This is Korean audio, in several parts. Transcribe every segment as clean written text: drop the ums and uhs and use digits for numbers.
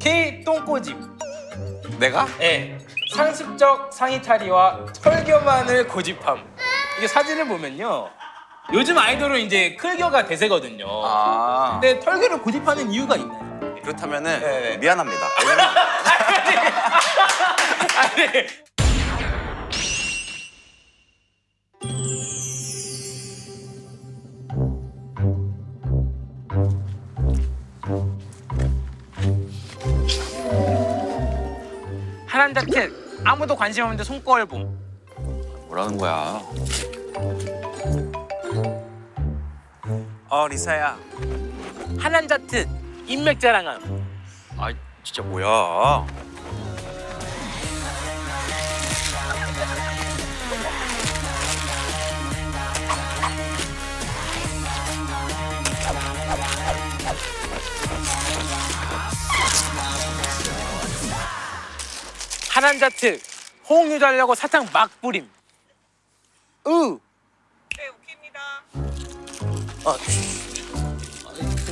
K 똥꼬집. 내가? 네. 상습적 상의 탈의와 털겨만을 고집함. 이게 사진을 보면요. 요즘 아이돌은 이제 클겨가 대세거든요. 아. 근데 털겨를 고집하는 이유가 있나요? 그렇다면은 네. 미안합니다. 왜냐면 아니. 하남자 캣 아무도 관심 없는데 손거울 봄. 뭐라는 거야? 리사야. 하남자 캣 인맥 자랑함. 아 진짜 뭐야? 하남자 캣 호응 유도하려고 사탕 막 뿌림. 으. 네, 웃깁니다.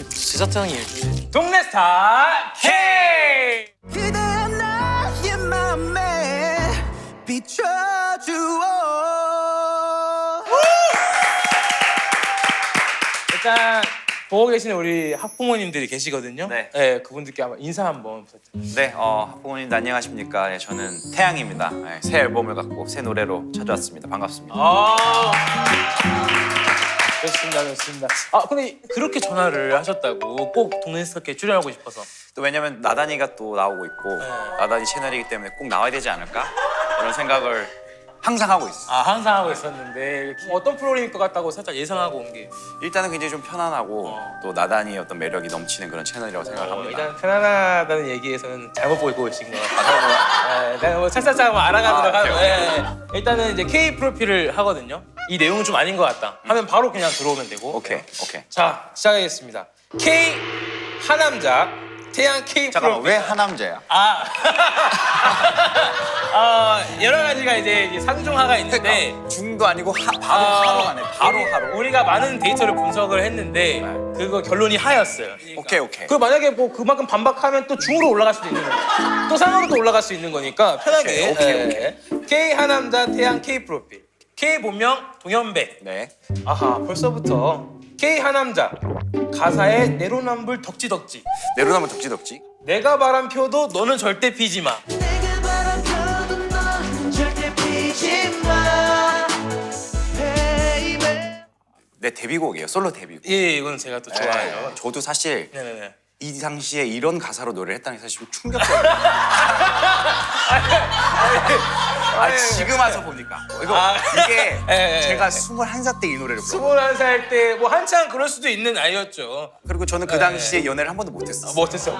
제 사탕이에요. 동네 스타 K. 그대란 나의 맘에 비춰주어. 일단 보고 계시는 우리 학부모님들이 계시거든요. 네. 그분들께 한번 인사 한번 부탁드립니다. 네, 학부모님 안녕하십니까? 네, 저는 태양입니다. 네, 새 앨범을 갖고 새 노래로 찾아왔습니다. 반갑습니다. 좋습니다, 좋습니다. 근데 그렇게 전화를 하셨다고 꼭 동네 스타께 출연하고 싶어서. 또 왜냐면 나단이가 또 나오고 있고 네. 나단이 채널이기 때문에 꼭 나와야 되지 않을까? 이런 생각을 항상 하고 있어요. 항상 하고 있었는데 어떤 프로그램일 것 같다고 살짝 예상하고 온 게. 일단은 굉장히 좀 편안하고 또 나단이의 어떤 매력이 넘치는 그런 채널이라고 생각합니다. 일단 편안하다는 얘기에서는 잘못 보고 계신 것 같아요. 일단 뭐 차차차 한번 알아가도록 하고. 일단은 이제 K 프로필을 하거든요. 이 내용은 좀 아닌 것 같다 하면 바로 그냥 들어오면 되고. 오케이. 자, 시작하겠습니다. K 하남자 태양 K 잠깐만, 프로필. 왜 하남자야? 여러 가지가 이제 상중하가 있는데 중도 아니고 바로 하로 가네. 바로 하로. 우리가 많은 데이터를 분석을 했는데 그거 결론이 하였어요. 오케이. 그 만약에 뭐 그만큼 반박하면 또 중으로 올라갈 수도 있는 거니까 또 상으로 또 올라갈 수 있는 거니까 편하게. 오케이. K 하남자 태양 K 프로필. K 본명 동현배. 네. 벌써부터 K 하남자 가사에 내로남불 덕지덕지. 내로남불 덕지덕지. 내가 바람 펴도 너는 절대 피지 마. 내가 바라봐도 넌 절대 피지 마, baby. 내 데뷔곡이에요. 솔로 데뷔곡. 예, 이건 제가 또 좋아해요. 저도 사실 네네네. 이 당시에 이런 가사로 노래를 했다는 게 사실 좀 충격적이에요. 지금 와서 보니까 이게 예. 제가 21살 때 이 노래를 불렀어요. 21살 때 뭐 한창 그럴 수도 있는 나이였죠. 그리고 저는 그 당시에 연애를 한 번도 못했어요. 못했어.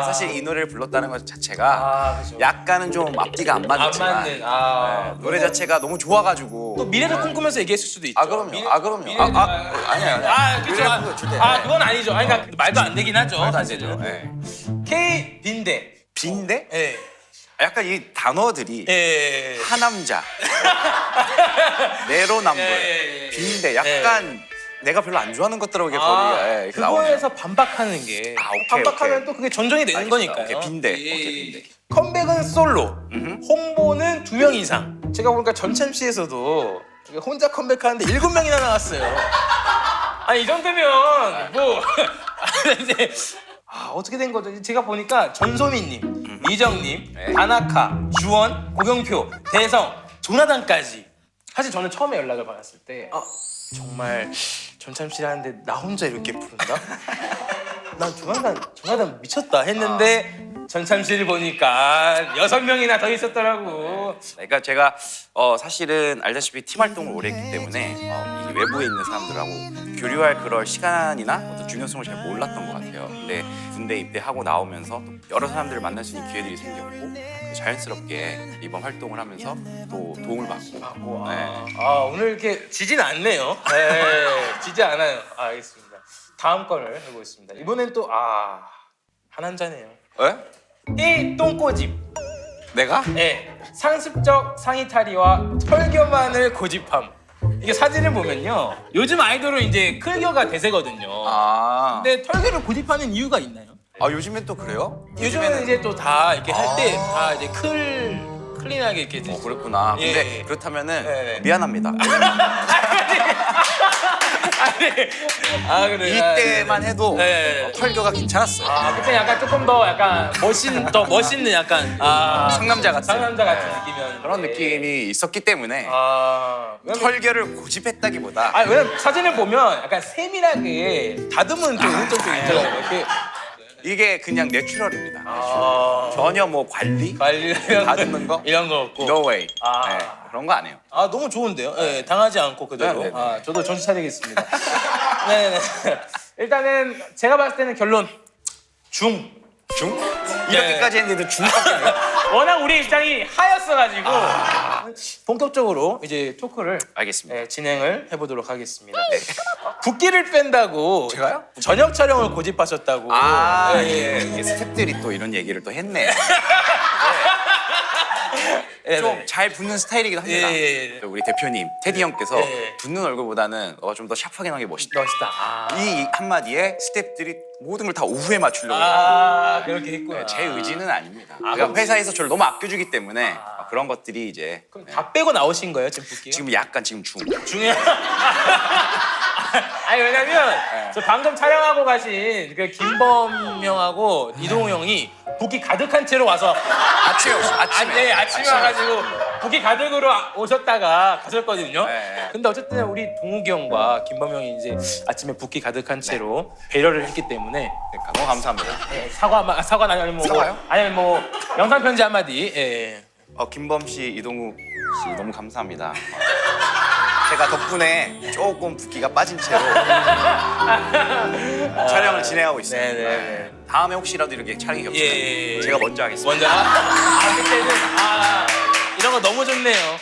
사실 이 노래를 불렀다는 것 자체가 그죠. 약간은 좀 앞뒤가 안 안 맞았지만 맞는. 노래 자체가 너무 좋아가지고. 또 미래를 꿈꾸면서 얘기했을 수도 있죠. 그럼요. 그럼요. 미래를 아니야. 그죠. 미래를 꿈꾸고 주대. 그건 아니죠. 그러니까 말도 안 되긴 하죠. 말도 안 사실은. 되죠. 네. K 빈대. 빈대? 예. 약간 이 단어들이 예. 하남자, 내로남불, 예. 빈대, 약간 내가 별로 안 좋아하는 것들하고 이렇게 이렇게 나오네요. 그거에서 반박하는 게 오케이, 반박하면 오케이. 또 그게 전전이 되는 알겠습니다. 거니까요. 오케이, 빈대. 예. 오케이, 빈대. 컴백은 솔로, 홍보는 2명 이상. 제가 보니까 전챔시에서도 혼자 컴백하는데 7명이나 나왔어요. 아니 이 정도면 뭐 이제 어떻게 된 거죠? 제가 보니까 전소민님, 이정님, 네. 다나카, 주원, 고경표, 대성, 조나단까지. 사실 저는 처음에 연락을 받았을 때 정말 전참시 하는데 나 혼자 이렇게 부른다? 난 조나단 미쳤다 했는데 전참시를 보니까 6명이나 더 있었더라고. 그러니까 제가 사실은 알다시피 팀 활동을 오래 했기 때문에 이 외부에 있는 사람들하고 교류할 그럴 시간이나 어떤 중요성을 잘 몰랐던 것 같아요. 근데 군대 입대하고 나오면서 또 여러 사람들을 만날 수 있는 기회들이 생겼고 자연스럽게 이번 활동을 하면서 또 도움을 받고. 오늘 이렇게 지진 않네요. 지지 않아요. 알겠습니다. 다음 거를 해보겠습니다. 이번엔 또 한한자네요. 에? 이 똥꼬집. 내가? 네. 상습적 상의 탈의와 털겨만을 고집함. 이게 사진을 보면요. 요즘 아이돌은 이제 클겨가 대세거든요. 근데 털겨를 고집하는 이유가 있나요? 아 요즘엔 또 그래요? 요즘에는 이제 또 다 이렇게 할 때 다 이제 클린하게 이렇게 이제 그렇구나. 예, 근데 예. 그렇다면은 네. 미안합니다. 아 그래. 이때만 해도 네. 털겨가 괜찮았어요. 아 그때 약간 조금 더 약간 더 멋있는 약간 상남자 같은 상남자 같은 네. 느낌이었는데 그런 느낌이 있었기 때문에 왜냐면- 털겨를 고집했다기보다 왜냐면 사진을 보면 약간 세밀하게 다듬은 좀 운전 좀 있더라고요. 이렇게 이게 그냥 내추럴입니다. 아, 전혀 뭐 관리 다듬는 거? 이런 거 없고. No way. 아. 네, 그런 거 안 해요. 너무 좋은데요? 네, 당하지 않고 그대로. 네, 네, 네. 저도 정신 차리겠습니다. 네네. 일단은 제가 봤을 때는 결론 중. 중? 이렇게까지 했는데도 중밖에 안 해요? 워낙 우리 입장이 하였어가지고 본격적으로 이제 토크를 알겠습니다. 진행을 해보도록 하겠습니다. 붓기를 뺀다고 제가요? 저녁 촬영을 고집하셨다고. 예. 이게 스태프들이 또 이런 얘기를 또 했네. 네, 좀 네. 잘 붙는 스타일이긴 합니다. 예. 우리 대표님, 테디 형께서 예. 붙는 얼굴보다는 좀 더 샤프하게 나는 게 멋있다. 멋있다. 이 한마디에 스태프들이 모든 걸 다 오후에 맞추려고 해요. 그렇게 했구나. 제 의지는 아닙니다. 그럼- 그러니까 회사에서 저를 너무 아껴주기 때문에 그런 것들이 이제 그럼 다 빼고 나오신 거예요 지금 붓기가? 지금 약간 지금 중. 중요해. 왜냐면 저 방금 촬영하고 가신 그 김범 형하고 이동우 형이 붓기 가득한 채로 와서 아침에 아침에 와가지고 붓기 가득으로 오셨다가 가셨거든요. 네. 근데 어쨌든 우리 동욱이 형과 김범 형이 이제 아침에 붓기 가득한 채로 배려를 했기 때문에 그러니까 너무 감사합니다. 사과 아니면 뭐 사과요? 아니면 뭐 영상 편지 한마디. 예. 김범 씨, 이동욱 씨 너무 감사합니다. 제가 덕분에 조금 붓기가 빠진 채로 촬영을 진행하고 있습니다. 네네네. 다음에 혹시라도 이렇게 촬영이 겹치면 예. 제가 먼저 하겠습니다. 먼저 그때는 이런 거 너무 좋네요.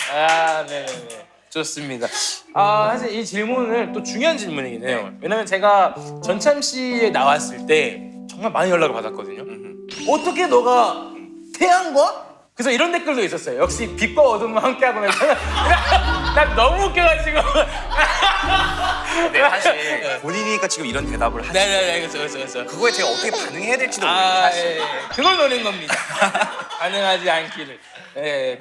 네네네. 좋습니다. 사실 이 질문을 또 중요한 질문이긴 해요. 왜냐면 제가 전참 씨에 나왔을 때 정말 많이 연락을 받았거든요. 어떻게 너가 태양과? 그래서 이런 댓글도 있었어요. 역시 빛과 어둠과 함께하고 난 너무 웃겨가지고. 근데 사실 본인이니까 지금 이런 대답을 하시고 네네네, 그렇죠. 그거에 제가 어떻게 반응해야 될지도 모르겠어요. 사실. 그걸 노린 겁니다. 가능하지 않기를.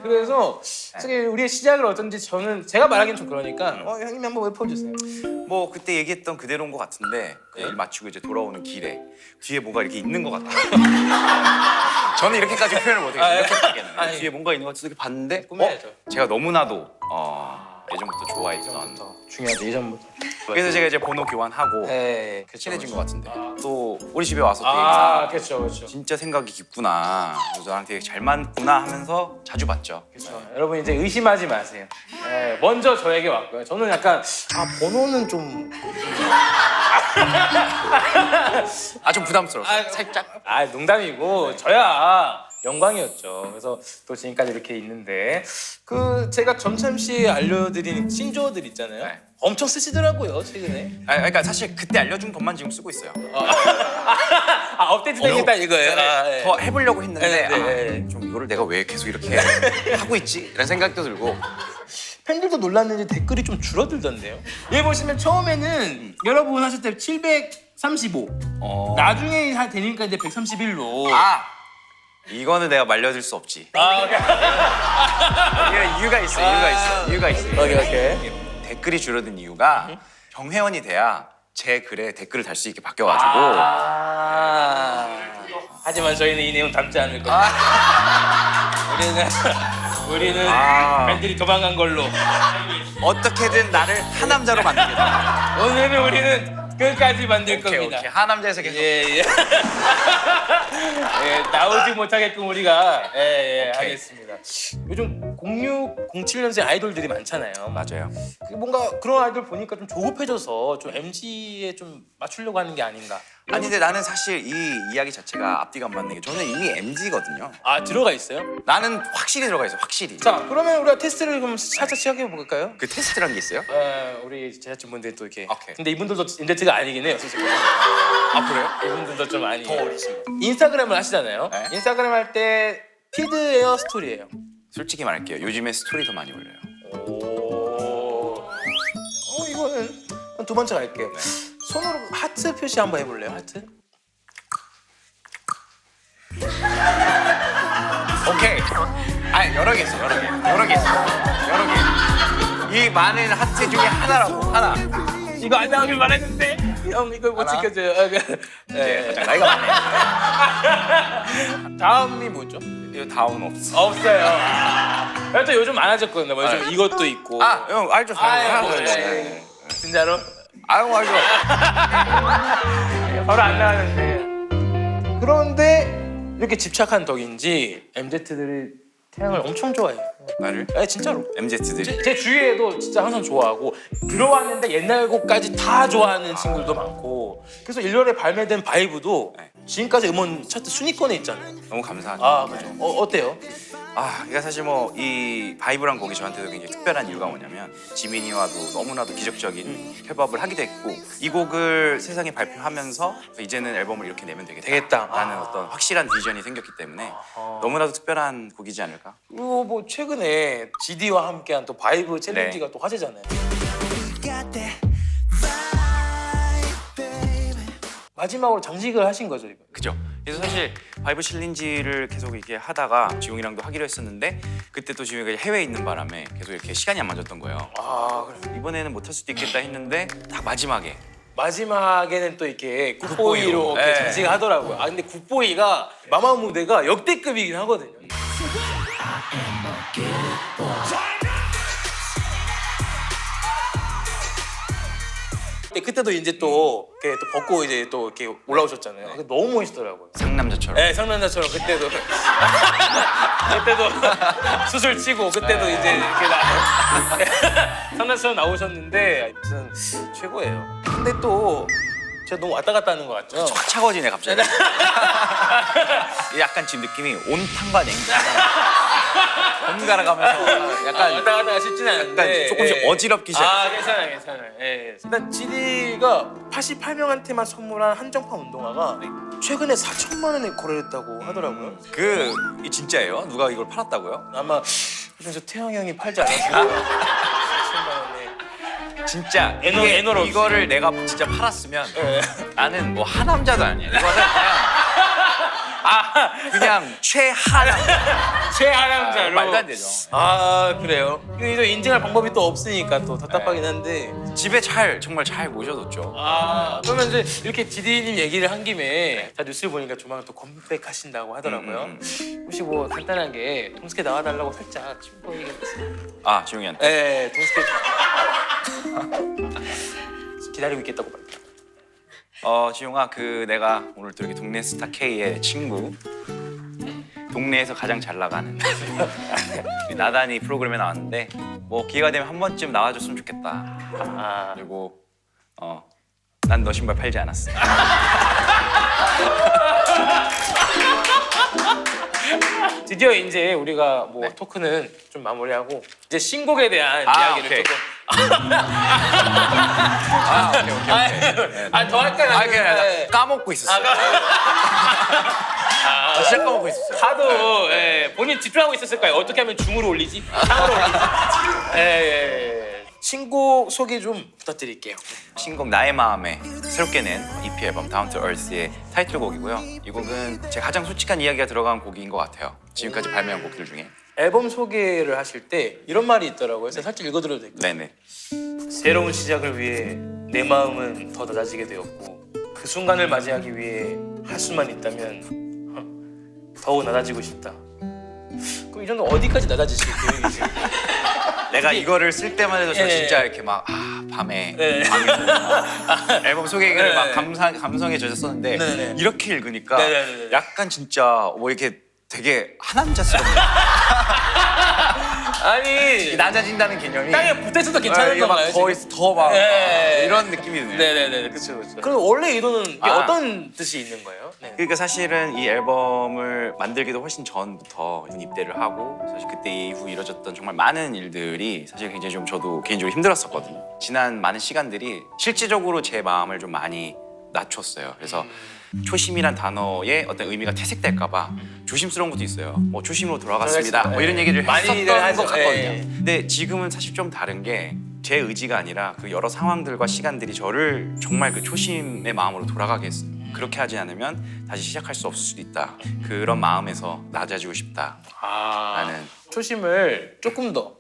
그래서 사실 우리의 시작을 어쩐지 제가 말하기는 좀 그러니까 형님 한번 읊어주세요. 뭐 그때 얘기했던 그대로인 것 같은데 그 일 마치고 이제 돌아오는 길에 뒤에 뭐가 이렇게 있는 것 같아요. 저는 이렇게까지 표현을 못해요. 이렇게까지는 뒤에 뭔가 있는 것 같아서 이렇게 봤는데 꾸며야죠. 제가 너무나도 예전부터 좋아했던 중요하죠, 예전부터. 그래서 제가 이제 번호 교환하고 그쵸, 친해진 그쵸. 것 같은데 또 우리 집에 와서 또 얘기가 그렇죠. 진짜 생각이 깊구나 그래서 나랑 되게 잘 맞구나 하면서 자주 봤죠. 여러분 이제 의심하지 마세요. 먼저 저에게 왔고요. 저는 약간 번호는 좀 좀 부담스러웠어요. 살짝. 농담이고 저야 영광이었죠. 그래서 또 지금까지 이렇게 있는데 제가 점참 씨에 알려드린 신조어들 있잖아요. 네. 엄청 쓰시더라고요 최근에. 그러니까 사실 그때 알려준 것만 지금 쓰고 있어요. 업데이트 되겠다 이거예요. 더 해보려고 했는데 네. 좀 이거를 내가 왜 계속 이렇게 하고 있지? 이런 생각도 들고 팬들도 놀랐는지 댓글이 좀 줄어들던데요. 여기 보시면 처음에는 여러분 하실 때 735. 나중에 되니까 이제 131로. 이거는 내가 말려줄 수 없지. 오케이. 이게 이유가 있어. 오케이. 댓글이 줄어든 이유가 정회원이 돼야 제 글에 댓글을 달 수 있게 바뀌어가지고 하지만 저희는 이 내용 담지 않을 겁니다. 우리는 팬들이 도망간 걸로. 어떻게든 나를 하남자로 만들겠다. 오늘은 우리는 끝까지 만들 겁니다. 오케이. 하남자에서 계속. 나오지 못하게끔 우리가 하겠습니다. 요즘 06, 07년생 아이돌들이 많잖아요. 맞아요. 뭔가 그런 아이돌 보니까 좀 조급해져서 좀 MC에 좀 맞추려고 하는 게 아닌가. 아니 근데 나는 사실 이 이야기 자체가 앞뒤가 안 맞는 게 저는 이미 MZ거든요. 들어가 있어요? 나는 확실히 들어가 있어. 확실히. 자, 그러면 우리가 테스트를 그럼 살짝 시작해 볼까요? 그 테스트라는 게 있어요? 우리 제작진분들이 또 이렇게. 오케이. 근데 이분들도 인데트가 아니긴 해요, 솔직히. 그래요? 이분들도 좀 아니에요. 더 어리십니다. 인스타그램을 하시잖아요. 네. 인스타그램 할 때 피드예요, 스토리예요? 솔직히 말할게요. 요즘에 스토리 더 많이 올려요. 이거는 두 번째 갈게요. 손으로 하트 표시 한번 해볼래요? 하트? 오케이. 아 여러 개 있어, 여러 개 있어, 여러 개. 이 많은 하트 중에 하나라고 하나. 이거 안 나오길 말했는데 형 이거 못 하나? 지켜줘요. 이제 가장 나이가 많네. 다음이 뭐죠? 이거 다운 없어. 없어요. 또 요즘 많아졌거든요. 뭐 요즘 이것도 있고. 형 알죠? 네. 진짜로? 아유 알죠. 바로 안 나왔는데. 그런데 이렇게 집착한 덕인지 MZ들이 태양을 엄청 좋아해요. 나를 네, 진짜로. MZ들이. 제 주위에도 진짜 항상 좋아하고 들어왔는데 옛날 곡까지 다 좋아하는 친구들도 많고 그래서 1월에 발매된 바이브도 네. 지금까지 음원 차트 순위권에 있잖아요. 너무 감사하죠. 아 그죠. 어때요? 그러니까 사실 뭐 이 바이브란 곡이 저한테도 굉장히 특별한 이유가 뭐냐면 지민이와도 너무나도 기적적인 협업을 하기도 했고 이 곡을 세상에 발표하면서 이제는 앨범을 이렇게 내면 되겠다. 라는 어떤 확실한 비전이 생겼기 때문에 너무나도 특별한 곡이지 않을까? 그리고 뭐 최근에 GD와 함께한 또 바이브 챌린지가 또 화제잖아요. Got that vibe, baby. 마지막으로 장식을 하신 거죠 이거. 그죠? 그래서 사실 바이브 챌린지를 계속 이렇게 하다가 지용이랑도 하기로 했었는데 그때 또 지용이가 해외에 있는 바람에 계속 이렇게 시간이 안 맞았던 거예요. 그래. 이번에는 못 할 수도 있겠다 했는데 딱 마지막에는 또 이렇게 굿보이로. 굿보이로 이렇게 네. 장식을 하더라고요. 근데 굿보이가 마마무 무대가 역대급이긴 하거든요. 그때도 이제 또 이렇게 또 벗고 이제 또 이렇게 올라오셨잖아요. 그게 너무 멋있더라고요. 상남자처럼. 네, 상남자처럼 그때도 수술 치고 그때도 이제 이렇게 상남자처럼 나오셨는데 아무튼 최고예요. 근데 또 제가 너무 왔다 갔다 하는 것 같죠? 확 차가워지네 갑자기. 약간 지금 느낌이 온탕과 냉탕 번갈아 가면서 약간 왔다 갔다 쉽진 않은데 약간 조금씩 어지럽기 시작. 괜찮아요. 예. 일단 GD가 88명한테만 선물한 한정판 운동화가 최근에 4천만 원에 거래됐다고 하더라고요. 이 진짜예요? 누가 이걸 팔았다고요? 아마 그래서 태영 형이 팔지 않았을까? 4천만 원에. 진짜 애널 없이. 이거를 내가 진짜 팔았으면 예. 나는 뭐 하남자도 아니야. 이거는 그냥 최하남자. 최하남자로. 말도 안 되죠. 그래요. 이게 인증할 방법이 또 없으니까 또 답답하긴 한데. 집에 정말 잘 모셔뒀죠. 그러면 이제 이렇게 GD님 얘기를 한 김에 자 뉴스 보니까 조만간 또 컴백하신다고 하더라고요. 혹시 뭐 간단하게 동스케 나와달라고 살짝 친구 얘기했어요. 지용이한테. 네, 동스케 기다리고 있겠다고 말이야. 지용아, 내가 오늘 또 이렇게 동네 스타 K의 친구, 동네에서 가장 잘 나가는 나단이 프로그램에 나왔는데 뭐 기회가 되면 한 번쯤 나와줬으면 좋겠다. 그리고 난 너 신발 팔지 않았어. 드디어 이제 우리가 뭐 토크는 좀 마무리하고 이제 신곡에 대한 이야기를 오케이. 조금. 오케이. 더 할까요? 그냥 까먹고 있었어요. 진짜 까먹고 있었어요. 하도 본인 집중하고 있었을까요? 어떻게 하면 줌으로 올리지? 상으로 올리지? 신곡 소개 좀 부탁드릴게요. 신곡 나의 마음에 새롭게 낸 EP 앨범 다운 투 얼스의 타이틀곡이고요. 이 곡은 제 가장 솔직한 이야기가 들어간 곡인 것 같아요. 지금까지 발매한 곡들 중에. 앨범 소개를 하실 때 이런 말이 있더라고요. 그래서 살짝 읽어드려도 될까요? 네네. 새로운 시작을 위해 내 마음은 더 낮아지게 되었고 그 순간을 맞이하기 위해 할 수만 있다면 더욱 낮아지고 싶다. 그럼 이 정도 어디까지 낮아지실 계획이세요? 내가 이거를 쓸 때만 해도 저 예. 진짜 이렇게 막 밤에 네. 앨범 소개를 네. 막 감성에 젖었었는데 네. 이렇게 읽으니까 네. 약간 진짜 뭐 이렇게 되게 하남자스럽네. 아니 낮아진다는 개념이 땅에 붙어있어도 괜찮은 이거 막 건가요? 거의 지금? 더막 네. 이런 느낌이 드네요. 네네네 그렇죠. 그럼 원래 의도는 이게 어떤 뜻이 있는 거예요? 네. 그러니까 사실은 이 앨범을 만들기도 훨씬 전부터 입대를 하고 사실 그때 이후 이뤄졌던 정말 많은 일들이 사실 굉장히 좀 저도 개인적으로 힘들었었거든요. 지난 많은 시간들이 실질적으로 제 마음을 좀 많이 낮췄어요. 그래서 초심이란 단어의 어떤 의미가 퇴색될까 봐 조심스러운 것도 있어요. 뭐 초심으로 돌아갔습니다. 뭐 이런 얘기를 많이들 했었던 하죠. 것 같거든요. 예. 근데 지금은 사실 좀 다른 게 제 의지가 아니라 그 여러 상황들과 시간들이 저를 정말 그 초심의 마음으로 돌아가게 했어요. 그렇게 하지 않으면 다시 시작할 수 없을 수도 있다. 그런 마음에서 낮아지고 싶다. 나는 초심을 조금 더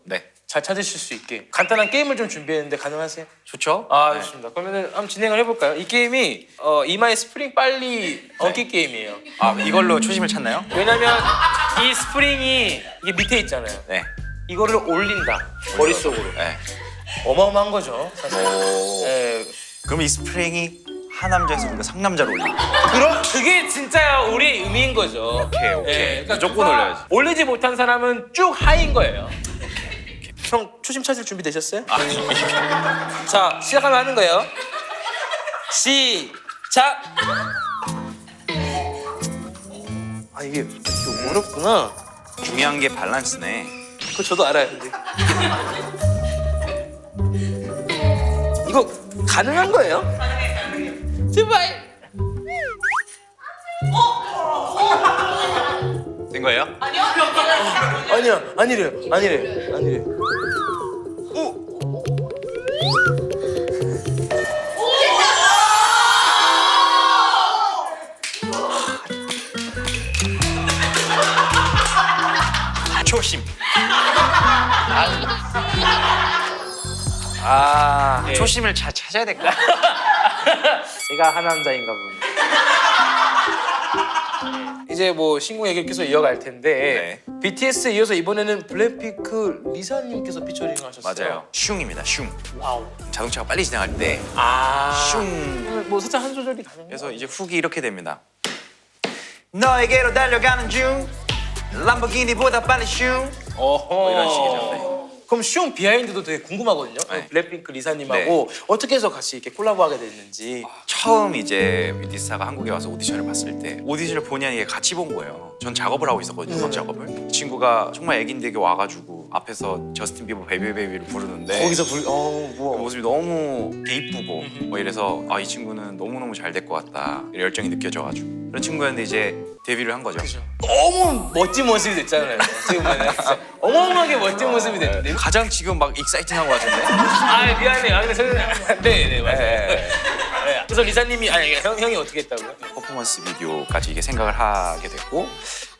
잘 네, 찾으실 수 있게 간단한 게임을 좀 준비했는데 가능하세요? 좋죠? 네. 좋습니다. 그러면은 한번 진행을 해볼까요? 이 게임이 이마에 스프링 빨리 얹기 게임이에요. 이걸로 초심을 찾나요? 왜냐면 이 스프링이 이게 밑에 있잖아요. 네. 이거를 올린다 머릿속으로. 네. 어마어마한 거죠 사실. 오. 네. 그럼 이 스프링이 하남자에서 우리가 상남자로 올리고. 그게 진짜 우리의 의미인 거죠. 오케이. 그러니까 무조건 누가 올려야지. 올리지 못한 사람은 쭉 하인 거예요. 형 초심 찾을 준비 되셨어요? 자 시작하면 하는 거예요. 시작. 이게 어렵구나. 중요한 게 밸런스네. 그거 저도 알아요. 근데. 이거 가능한 거예요? 제발. 된 거예요? 아니야, 아니래요. 초심. 네. 초심을 잘 찾아야 될 것 같아. 제가 하남자인가 봅니다. 이제 뭐 신곡 얘기를 계속 이어갈 텐데 BTS에 이어서 이번에는 블랙핑크 리사님께서 피처링을 하셨어요. 맞아요. 슝입니다. 슝. 와우. 자동차가 빨리 진행할 때 슝. 뭐 살짝 한 소절이 가능해요? 그래서 이제 훅이 이렇게 됩니다. 너에게로 달려가는 중 람보기니보다 빨리 슝. 어허. 이런 식이죠. 네. 그럼 슝 비하인드도 되게 궁금하거든요. 네. 블랙핑크 리사님하고 어떻게 해서 같이 이렇게 콜라보하게 됐는지. 처음 이제 뮤디스타가 한국에 와서 오디션을 봤을 때 오디션을 본의 아니게 같이 본 거예요. 전 작업을 하고 있었거든요. 음악 작업을. 이 친구가 정말 애긴데게 와가지고 앞에서 저스틴 비버 베이비 베이비를 부르는데 거기서 그 뭐야. 모습이 너무 이쁘고 뭐 이래서 이 친구는 너무너무 잘 될 것 같다. 이런 열정이 느껴져가지고 그런 친구였는데 이제 데뷔를 한 거죠. 그죠. 너무 멋진 모습이 됐잖아요. 지금 보면 진짜 어마어마하게 멋진 모습이 됐는데. 가장 지금 막 익사이팅한 것 같은데. 미안해요. 근데 저는 네 맞아요. 네. 네. 그래서 리사님이 형이 어떻게 했다고요? 퍼포먼스 비디오까지 이게 생각을 하게 됐고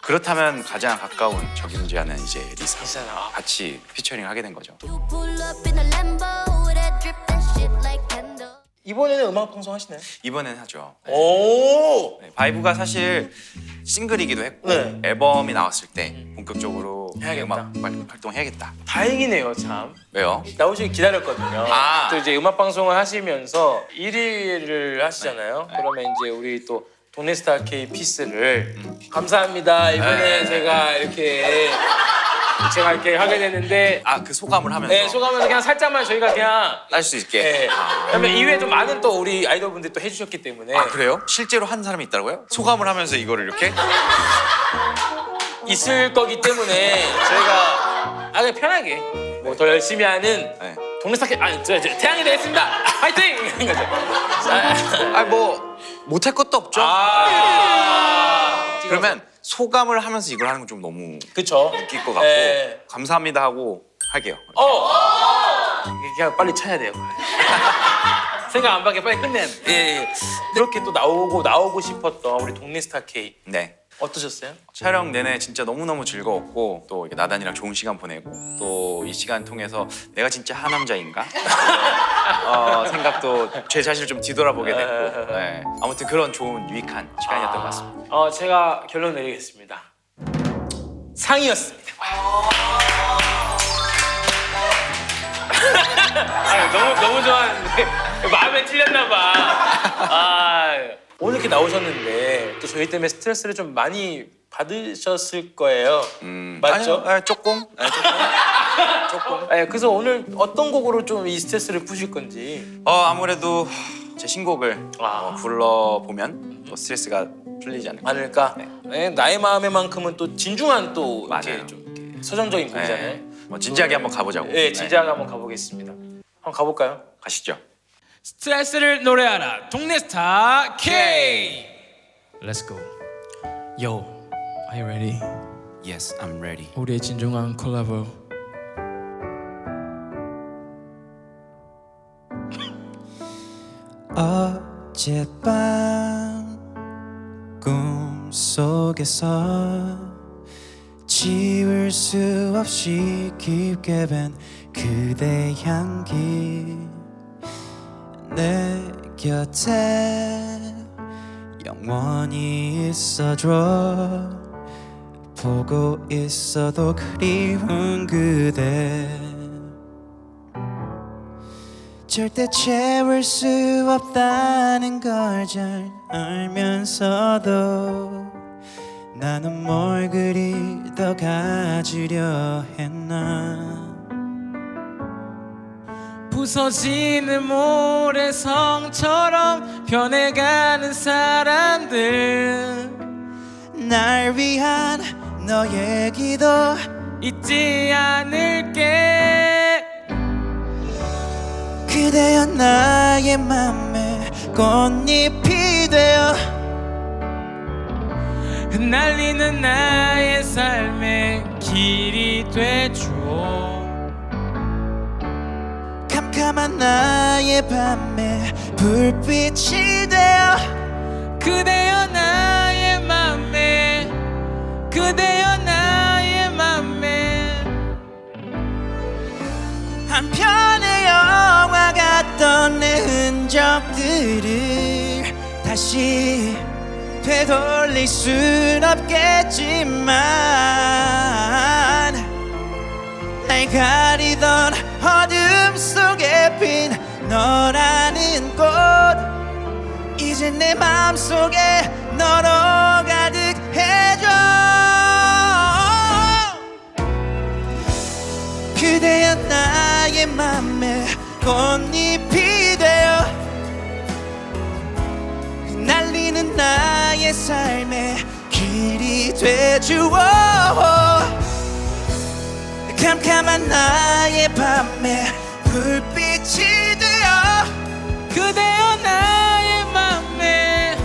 그렇다면 가장 가까운 적임자는 이제 리사. 리사나. 같이 피처링을 하게 된 거죠. You pull up in a Lambo that drip and shit like candle. 이번에는 음악 방송 하시나요? 이번엔 하죠. 오. 네, 바이브가 사실 싱글이기도 했고 네. 앨범이 나왔을 때 본격적으로 해야겠다. 음악 활동해야겠다. 다행이네요 참. 왜요? 나오시길 기다렸거든요. 아. 또 이제 음악 방송을 하시면서 1위를 하시잖아요. 네. 그러면 이제 우리 또 동네스타 K 피스를 감사합니다. 이번에 네. 제가 이렇게 하게 됐는데 그 소감을 하면서 네, 소감을 그냥 살짝만 저희가 그냥 딸 수 있게. 네. 그다음에 이외에 좀 많은 또 우리 아이돌분들이 또 해주셨기 때문에 그래요? 실제로 한 사람이 있다고요? 소감을 하면서 이거를 이렇게? 있을 거기 때문에 저희가 그냥 편하게 뭐 더 열심히 하는 네. 동네스타 K 저 태양이 되겠습니다. 화이팅! 이런 거죠. 뭐 못할 것도 없죠. 그러면 소감을 하면서 이걸 하는 건 좀 너무 그쵸. 웃길 것 같고 네. 감사합니다 하고 할게요. 그냥 빨리 차야 돼요. 생각 안 밖에 빨리 끝내야 돼. 예. 그렇게 또 나오고 싶었던 우리 동네스타 K 네. 어떠셨어요? 촬영 내내 진짜 너무너무 즐거웠고 또 이렇게 나단이랑 좋은 시간 보내고 또 이 시간 통해서 내가 진짜 하남자인가? 생각도 제 자신을 좀 뒤돌아보게 됐고 네. 아무튼 그런 좋은 유익한 시간이었던 것 같습니다. 제가 결론 내리겠습니다. 상이었습니다. 너무 좋아하는데 마음에 틀렸나 봐. 오늘 이렇게 나오셨는데 또 저희 때문에 스트레스를 좀 많이 받으셨을 거예요. 맞죠? 아니요, 조금. 조금. 그래서 오늘 어떤 곡으로 좀 이 스트레스를 푸실 건지. 아무래도 제 신곡을 아. 불러보면 또 스트레스가 풀리지 않을까. 않을까? 네, 나의 마음에만큼은 또 진중한 또 이렇게 맞아요. 좀 이렇게 서정적인 곡이잖아요. 네. 뭐 진지하게 한번 가보자고. 네, 진지하게 한번 가보겠습니다. 한번 가볼까요? 가시죠. 스트레스를 노래하라 동네스타 K. Let's go. Yo, are you ready? Yes, I'm ready. 우리의 진중한 콜라보. 어젯밤 속에서 지울 수 없이 깊게 밴 그대 향기 내 곁에 영원히 있어줘 보고 있어도 그리운 그대 절대 채울 수 없다는 걸 잘 알면서도 나는 뭘 그리 더 가지려 했나 부서지는 모래성처럼 변해가는 사람들 날 위한 너의 기도 잊지 않을게 그대여 나의 맘에 꽃잎이 되어 흩날리는 나의 삶의 길이 되줘 캄캄한 나의 밤에 불빛이 되어 그대여 나의 맘에 그대여 나의 맘에 한편의 영화 같던 내 흔적들을 다시 되돌릴 순 없겠지만 날 가리던 어둠 속에 핀 너라는 꽃 이제 내 맘속에 너로 가득해져 그대여 나의 맘에 꽃잎이 되어 날리는 나의 삶의 길이 되주어 캄캄한 나의 밤에 불빛이 되어 그대여 나의 맘에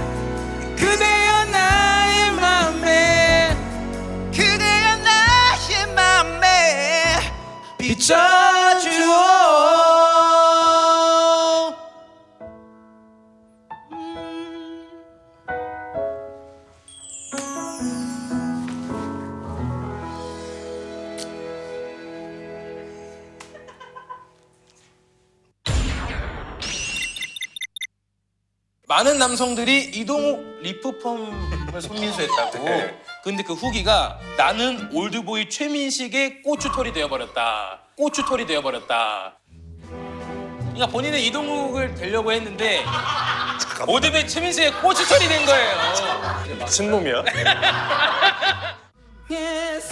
그대여 나의 맘에 그대여 나의 맘에 비춰주어 많은 남성들이 이동욱 리프펌을 손민수했다고. 근데 그 후기가 나는 올드보이 최민식의 고추털이 되어버렸다. 고추털이 되어버렸다. 그러니까 본인은 이동욱을 되려고 했는데 올드보이 최민식의 고추털이 된 거예요. 미친놈이야? Yes,